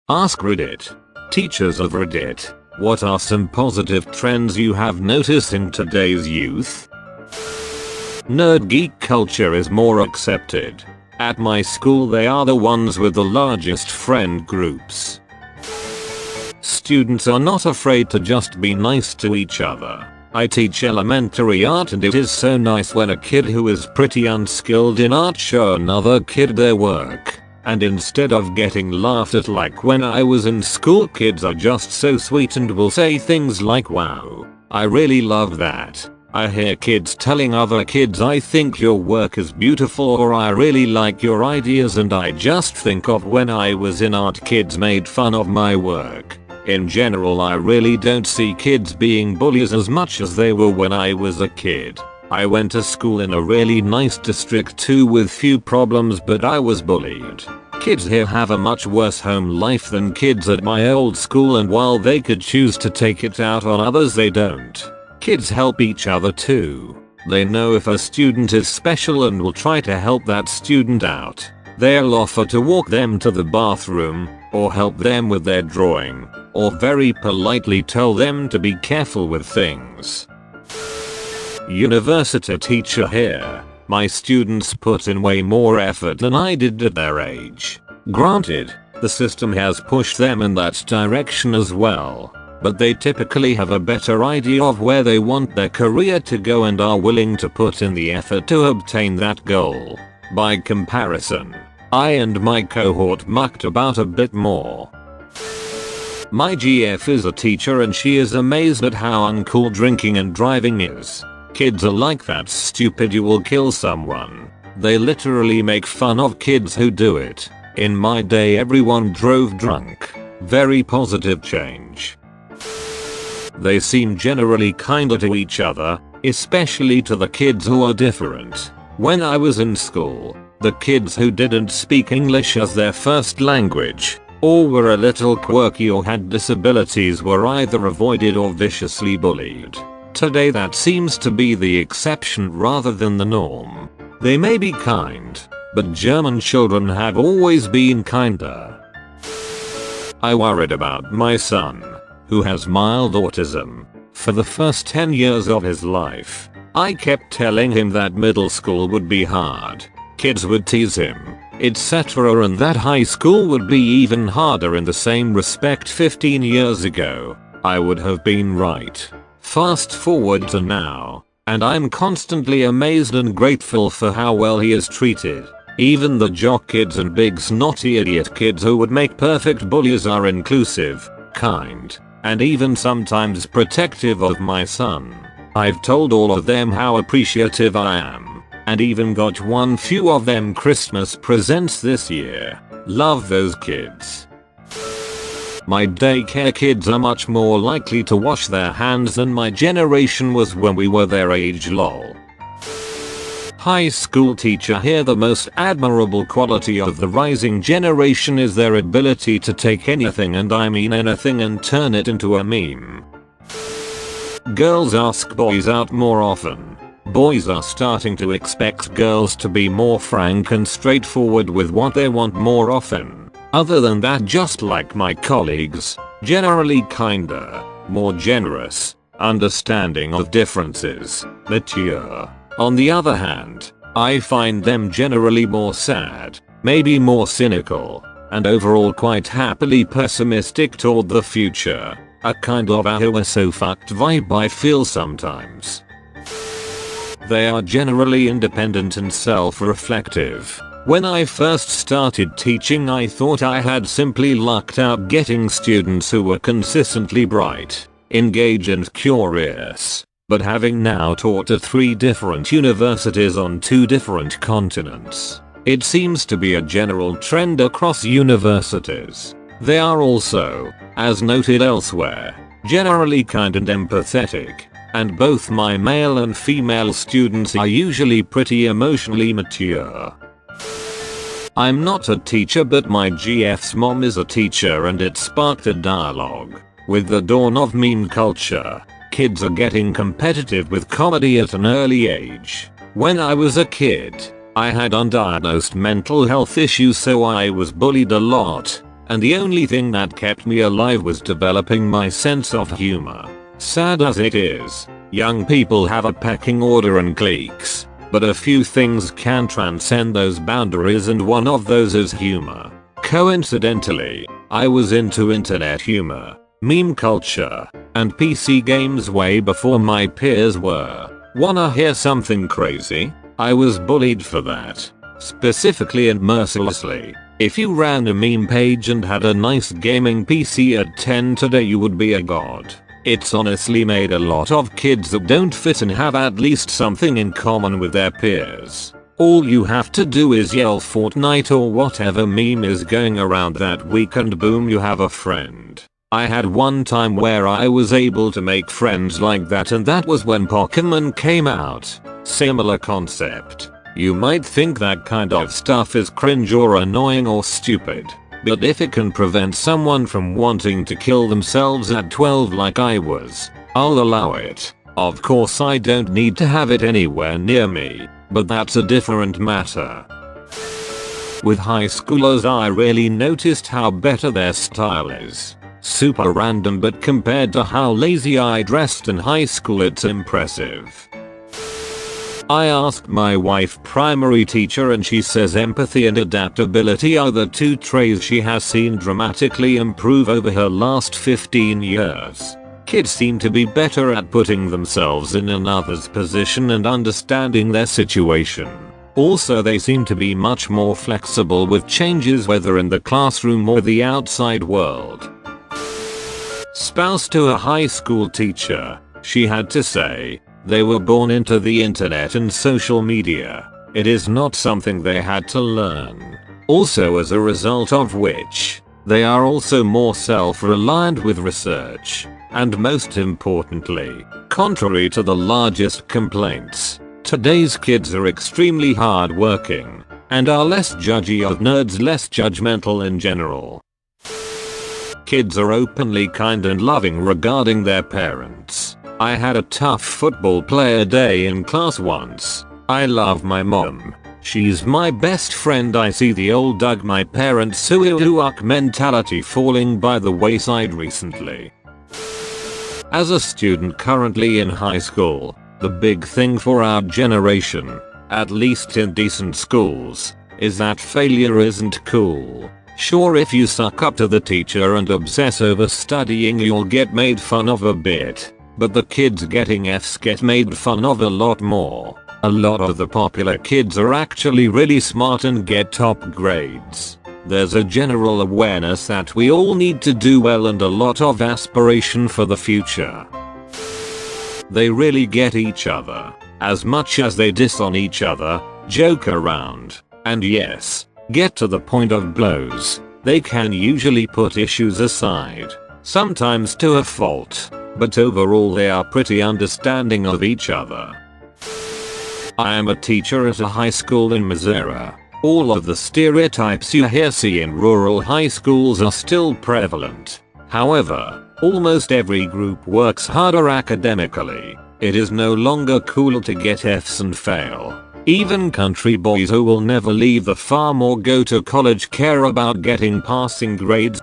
AskReddit. Teachers of Reddit, what are some positive trends you have noticed in today's youth? Nerd geek culture is more accepted. At my school they are the ones with the largest friend groups. Students are not afraid to just be nice to each other. I teach elementary art and it is so nice when a kid who is pretty unskilled in art show another kid their work. And instead of getting laughed at like when I was in school, kids are just so sweet and will say things like, "Wow, I really love that." I hear kids telling other kids, "I think your work is beautiful," or "I really like your ideas," and I just think of when I was in art, kids made fun of my work. In general, I really don't see kids being bullies as much as they were when I was a kid. I went to school in a really nice district too with few problems, but I was bullied. Kids here have a much worse home life than kids at my old school, and while they could choose to take it out on others, they don't. Kids help each other too. They know if a student is special and will try to help that student out. They'll offer to walk them to the bathroom, or help them with their drawing, or very politely tell them to be careful with things. University teacher here. My students put in way more effort than I did at their age. Granted, the system has pushed them in that direction as well, but they typically have a better idea of where they want their career to go and are willing to put in the effort to obtain that goal. By comparison, I and my cohort mucked about a bit more. My GF is a teacher and she is amazed at how uncool drinking and driving is. Kids are like, "That's stupid, you will kill someone." They literally make fun of kids who do it. In my day everyone drove drunk. Very positive change. They seem generally kinder to each other, especially to the kids who are different. When I was in school, the kids who didn't speak English as their first language, or were a little quirky or had disabilities, were either avoided or viciously bullied. Today that seems to be the exception rather than the norm. They may be kind, but German children have always been kinder. I worried about my son, who has mild autism. For the first 10 years of his life, I kept telling him that middle school would be hard. Kids would tease him, etc., and that high school would be even harder in the same respect. 15 years ago, I would have been right. Fast forward to now, and I'm constantly amazed and grateful for how well he is treated. Even the jock kids and big snotty idiot kids who would make perfect bullies are inclusive, kind, and even sometimes protective of my son. I've told all of them how appreciative I am, and even got one few of them Christmas presents this year. Love those kids. My daycare kids are much more likely to wash their hands than my generation was when we were their age, lol. High school teacher here. The most admirable quality of the rising generation is their ability to take anything, and I mean anything, and turn it into a meme. Girls ask boys out more often. Boys are starting to expect girls to be more frank and straightforward with what they want more often. Other than that, just like my colleagues, generally kinder, more generous, understanding of differences, mature. On the other hand, I find them generally more sad, maybe more cynical, and overall quite happily pessimistic toward the future. A kind of "ah, we're so fucked" vibe I feel sometimes. They are generally independent and self-reflective. When I first started teaching, I thought I had simply lucked out getting students who were consistently bright, engaged and curious. But having now taught at 3 different universities on 2 different continents, it seems to be a general trend across universities. They are also, as noted elsewhere, generally kind and empathetic, and both my male and female students are usually pretty emotionally mature. I'm not a teacher, but my GF's mom is a teacher, and it sparked a dialogue. With the dawn of meme culture, kids are getting competitive with comedy at an early age. When I was a kid, I had undiagnosed mental health issues, so I was bullied a lot. and the only thing that kept me alive was developing my sense of humor. Sad as it is, young people have a pecking order and cliques, but a few things can transcend those boundaries, and one of those is humor. Coincidentally, I was into internet humor, meme culture, and PC games way before my peers were. Wanna hear something crazy? I was bullied for that. Specifically and mercilessly. If you ran a meme page and had a nice gaming PC at 10 today, you would be a god. It's honestly made a lot of kids that don't fit and have at least something in common with their peers. All you have to do is yell Fortnite or whatever meme is going around that week and boom, you have a friend. I had one time where I was able to make friends like that, and that was when Pokemon came out. Similar concept. You might think that kind of stuff is cringe or annoying or stupid, but if it can prevent someone from wanting to kill themselves at 12 like I was, I'll allow it. Of course I don't need to have it anywhere near me, but that's a different matter. With high schoolers, I really noticed how better their style is. Super random, but compared to how lazy I dressed in high school, it's impressive. I asked my wife, primary teacher, and she says empathy and adaptability are the two traits she has seen dramatically improve over her last 15 years. Kids seem to be better at putting themselves in another's position and understanding their situation. Also, they seem to be much more flexible with changes, whether in the classroom or the outside world. Spouse to a high school teacher, she had to say, they were born into the internet and social media. It is not something they had to learn. Also, as a result of which, they are also more self-reliant with research. And most importantly, contrary to the largest complaints, today's kids are extremely hardworking and are less judgy of nerds, less judgmental in general. Kids are openly kind and loving regarding their parents. I had a tough football player day in class once. I love my mom. She's my best friend. I see the old Doug my parents suiuuck mentality falling by the wayside recently. As a student currently in high school, the big thing for our generation, at least in decent schools, is that failure isn't cool. Sure, if you suck up to the teacher and obsess over studying, you'll get made fun of a bit, but the kids getting F's get made fun of a lot more. A lot of the popular kids are actually really smart and get top grades. There's a general awareness that we all need to do well and a lot of aspiration for the future. They really get each other, as much as they diss on each other, joke around, and yes, get to the point of blows. They can usually put issues aside, sometimes to a fault, but overall they are pretty understanding of each other. I am a teacher at a high school in Missouri. All of the stereotypes you see in rural high schools are still prevalent. However, almost every group works harder academically. It is no longer cool to get F's and fail. Even country boys who will never leave the farm or go to college care about getting passing grades.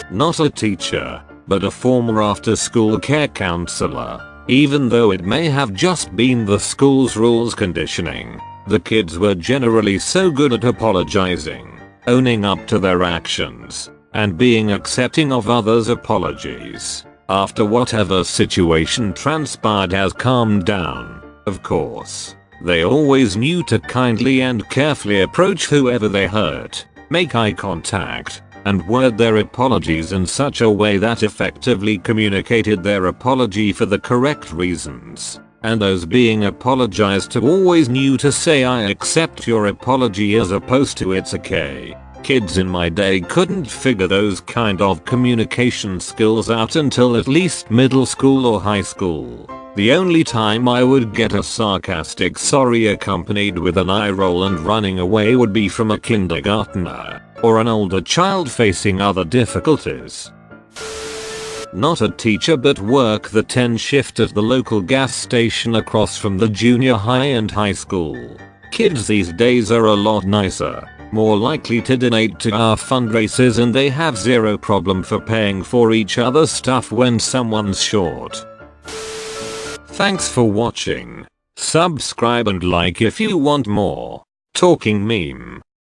Not a teacher, but a former after-school care counselor. Even though it may have just been the school's rules conditioning, the kids were generally so good at apologizing, owning up to their actions, and being accepting of others' apologies. After whatever situation transpired has calmed down, of course, they always knew to kindly and carefully approach whoever they hurt, make eye contact, and word their apologies in such a way that effectively communicated their apology for the correct reasons. And those being apologized to always knew to say I accept your apology as opposed to it's okay. Kids in my day couldn't figure those kind of communication skills out until at least middle school or high school. The only time I would get a sarcastic sorry accompanied with an eye roll and running away would be from a kindergartner or an older child facing other difficulties. Not a teacher, but work the 10 shift at the local gas station across from the junior high and high school. Kids these days are a lot nicer, more likely to donate to our fundraisers, and they have zero problem for paying for each other's stuff when someone's short. Thanks for watching. Subscribe and like if you want more. Talking meme.